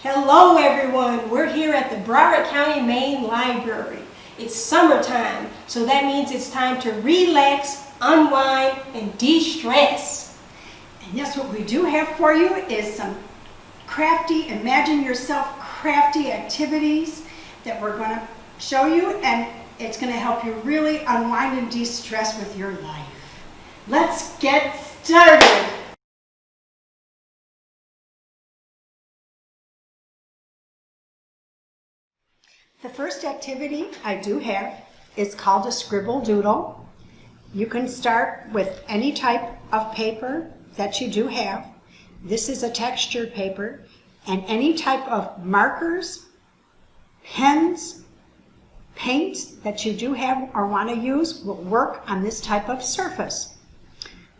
Hello everyone, we're here at the Broward County Main Library. It's summertime, so that means it's time to relax, unwind, and de-stress. And yes, what we do have for you is some crafty, imagine yourself crafty activities that we're going to show you, and it's going to help you really unwind and de-stress with your life. Let's get started. The first activity I do have is called a Scribble doodle. You can start with any type of paper that you do have. This is a textured paper, and any type of markers, pens, paints that you do have or want to use will work on this type of surface.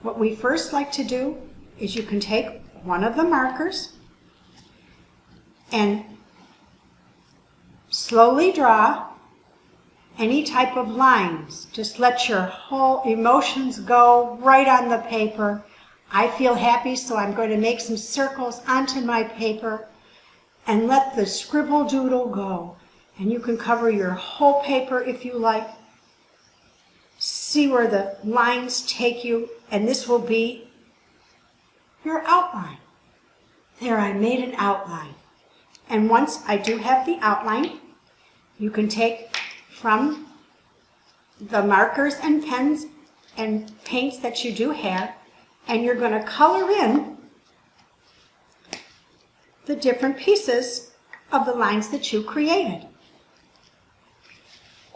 What we first like to do is you can take one of the markers and slowly draw any type of lines. Just let your whole emotions go right on the paper. I feel happy, so I'm going to make some circles onto my paper and let the scribble doodle go. And you can cover your whole paper if you like. See where the lines take you, and this will be your outline. There, I made an outline. And once I do have the outline, you can take from the markers and pens and paints that you do have, and you're going to color in the different pieces of the lines that you created.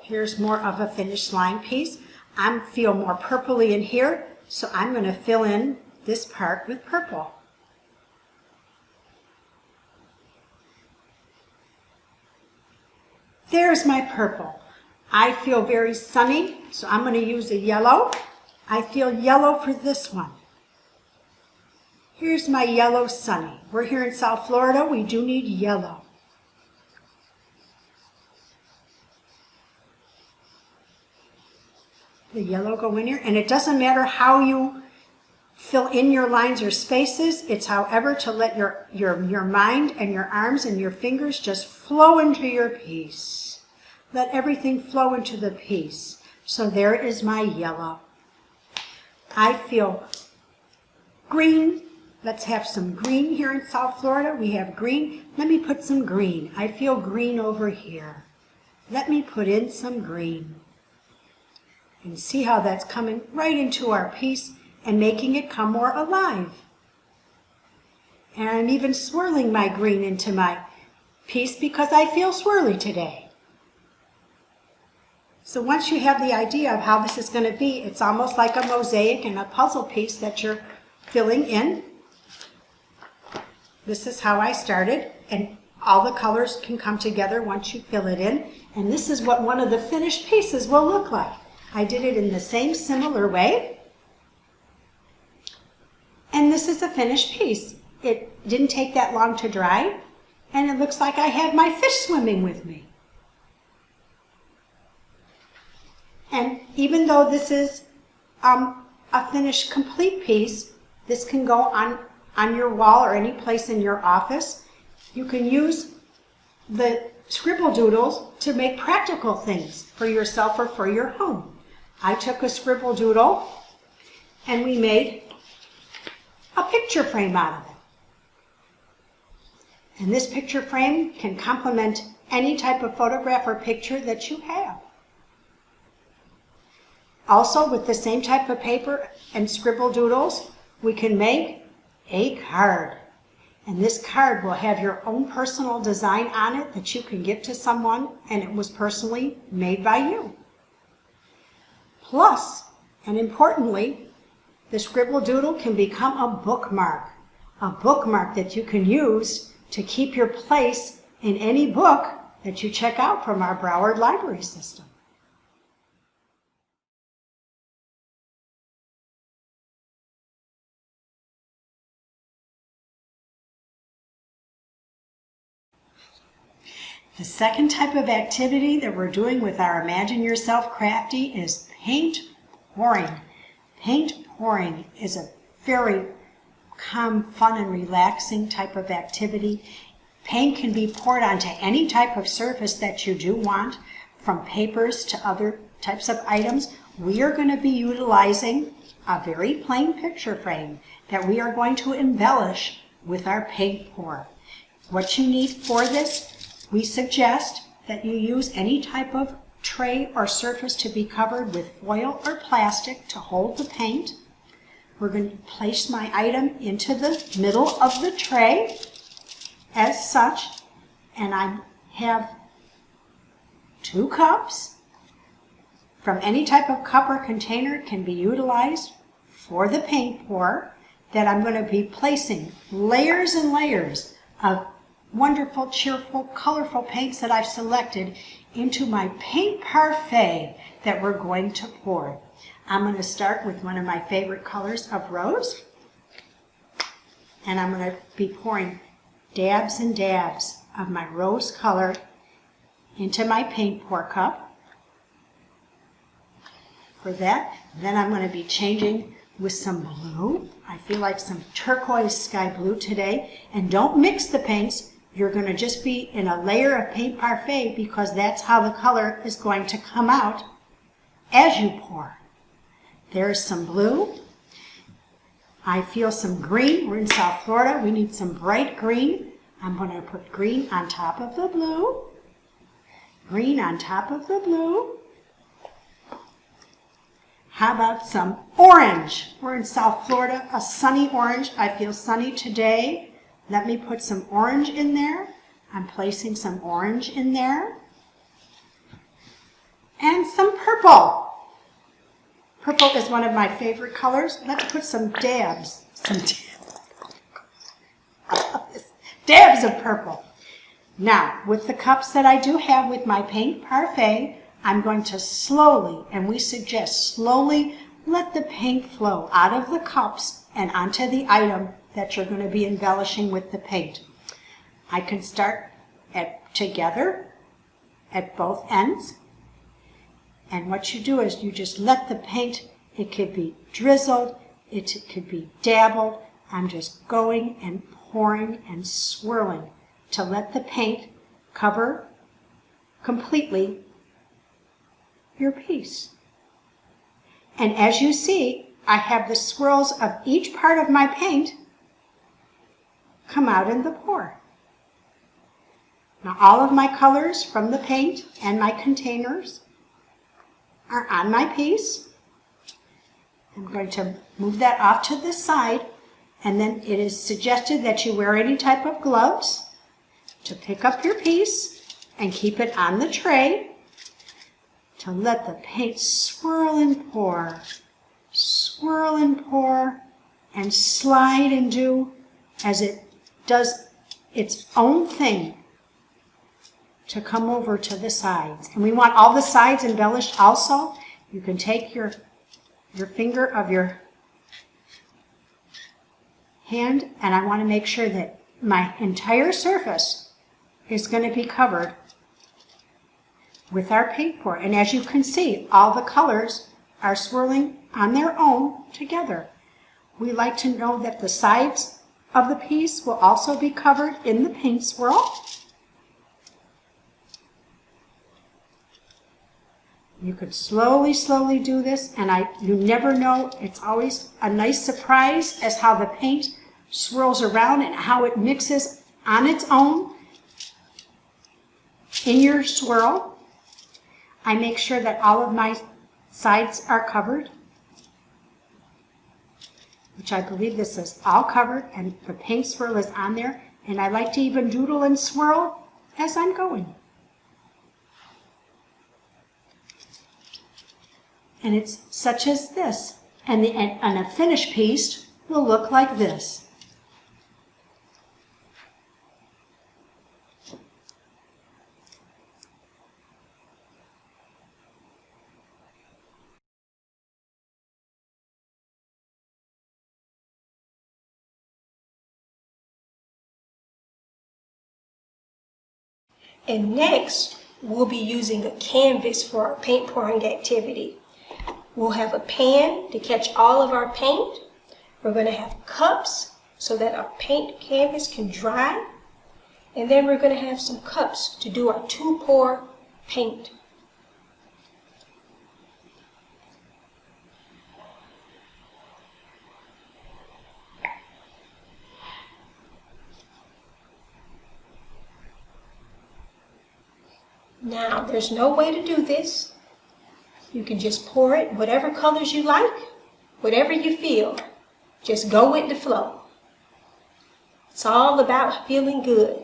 Here's more of a finished line piece. I feel more purpley in here, so I'm going to fill in this part with purple. There's my purple. I feel very sunny, so I'm going to use a yellow. I feel yellow for this one. Here's my yellow sunny. We're here in South Florida. We do need yellow. The yellow go in here, and it doesn't matter how you fill in your lines or spaces. It's however to let your mind and your arms and your fingers just flow into your piece. Let everything flow into the piece. So there is my yellow. I feel green. Let's have some green here in South Florida. We have green. Let me put some green. I feel green over here. Let me put in some green. And see how that's coming right into our piece and making it come more alive. And I'm even swirling my green into my piece because I feel swirly today. So once you have the idea of how this is going to be, it's almost like a mosaic and a puzzle piece that you're filling in. This is how I started, and all the colors can come together once you fill it in. And this is what one of the finished pieces will look like. I did it in the same similar way. And this is a finished piece. It didn't take that long to dry, and it looks like I have my fish swimming with me. And even though this is a finished complete piece, this can go on your wall or any place in your office. You can use the scribble doodles to make practical things for yourself or for your home. I took a scribble doodle and we made a picture frame out of it. And this picture frame can complement any type of photograph or picture that you have. Also, with the same type of paper and scribble doodles, we can make a card. And this card will have your own personal design on it that you can give to someone, and it was personally made by you. Plus, and importantly, the scribble doodle can become a bookmark that you can use to keep your place in any book that you check out from our Broward library system. The second type of activity that we're doing with our Imagine Yourself Crafty is paint pouring. Paint pouring is a very calm, fun, and relaxing type of activity. Paint can be poured onto any type of surface that you do want, from papers to other types of items. We are going to be utilizing a very plain picture frame that we are going to embellish with our paint pour. What you need for this, we suggest that you use any type of tray or surface to be covered with foil or plastic to hold the paint. We're going to place my item into the middle of the tray as such, and I have 2 cups. From any type of cup or container can be utilized for the paint pour, that I'm going to be placing layers and layers of wonderful, cheerful, colorful paints that I've selected into my paint parfait that we're going to pour. I'm going to start with one of my favorite colors of rose, and I'm going to be pouring dabs and dabs of my rose color into my paint pour cup. For that, then I'm going to be changing with some blue. I feel like some turquoise sky blue today. And don't mix the paints. You're going to just be in a layer of paint parfait, because that's how the color is going to come out as you pour. There's some blue. I feel some green. We're in South Florida. We need some bright green. I'm going to put green on top of the blue. Green on top of the blue. How about some orange? We're in South Florida, a sunny orange. I feel sunny today. Let me put some orange in there. I'm placing some orange in there. And some purple. Purple is one of my favorite colors. Let's put some dabs. Dabs of purple. Now, with the cups that I do have with my paint parfait, I'm going to slowly, and we suggest slowly, let the paint flow out of the cups and onto the item that you're going to be embellishing with the paint. I can start together at both ends. And what you do is you just let the paint, it could be drizzled, it could be dabbled. I'm just going and pouring and swirling to let the paint cover completely your piece. And as you see, I have the swirls of each part of my paint come out in the pour. Now all of my colors from the paint and my containers are on my piece. I'm going to move that off to the side, and then it is suggested that you wear any type of gloves to pick up your piece and keep it on the tray to let the paint swirl and pour, and slide and do as it does its own thing to come over to the sides. And we want all the sides embellished also. You can take your finger of your hand, and I want to make sure that my entire surface is going to be covered with our paint pour. And as you can see, all the colors are swirling on their own together. We like to know that the sides of the piece will also be covered in the paint swirl. You could slowly do this, and you never know. It's always a nice surprise as how the paint swirls around and how it mixes on its own in your swirl. I make sure that all of my sides are covered, which I believe this is all covered, and the paint swirl is on there. And I like to even doodle and swirl as I'm going. And it's such as this. And a finished piece will look like this. And next, we'll be using a canvas for our paint pouring activity. We'll have a pan to catch all of our paint. We're going to have cups so that our paint canvas can dry. And then we're going to have some cups to do our 2-pour paint. Now, there's no way to do this. You can just pour it whatever colors you like, whatever you feel. Just go with the flow. It's all about feeling good.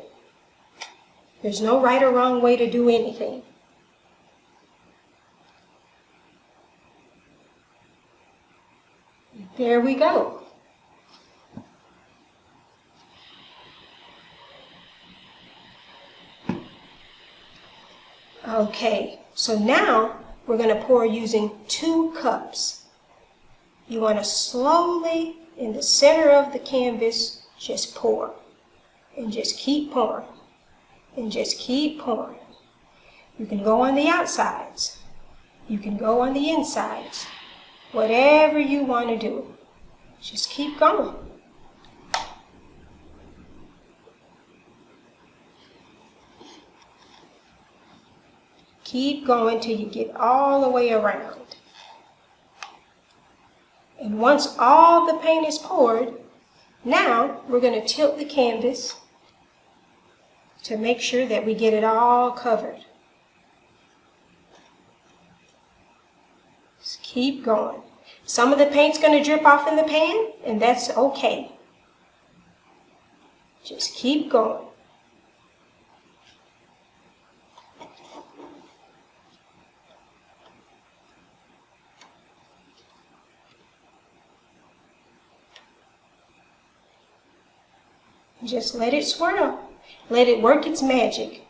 There's no right or wrong way to do anything. There we go. Okay, so now we're going to pour using 2 cups. You want to slowly, in the center of the canvas, just pour. And just keep pouring. And just keep pouring. You can go on the outsides. You can go on the insides. Whatever you want to do. Just keep going. Keep going till you get all the way around. And once all the paint is poured, now we're going to tilt the canvas to make sure that we get it all covered. Just keep going. Some of the paint's going to drip off in the pan, and that's okay. Just keep going. Just let it swirl. Let it work its magic.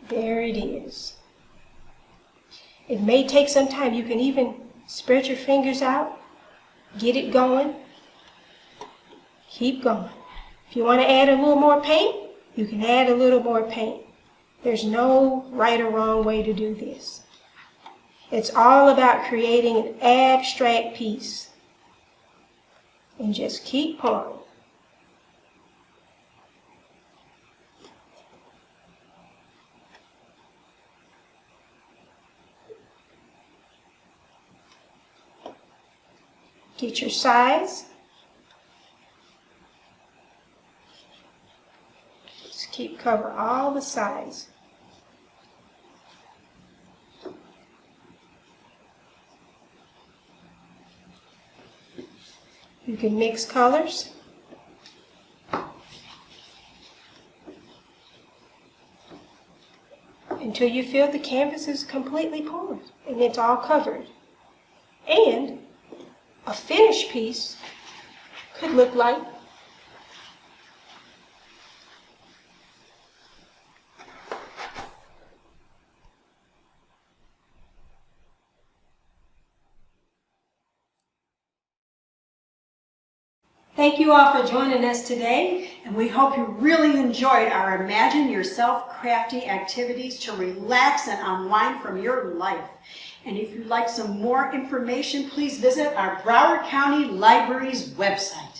There it is. It may take some time. You can even spread your fingers out. Get it going. Keep going. If you want to add a little more paint, you can add a little more paint. There's no right or wrong way to do this. It's all about creating an abstract piece. And just keep pouring. Get your size. Just keep cover all the sides. You can mix colors. Until you feel the canvas is completely poured and it's all covered. And a finished piece could look like Thank you all for joining us today, and we hope you really enjoyed our Imagine Yourself Crafty activities to relax and unwind from your life. And if you'd like some more information, please visit our Broward County Library's website.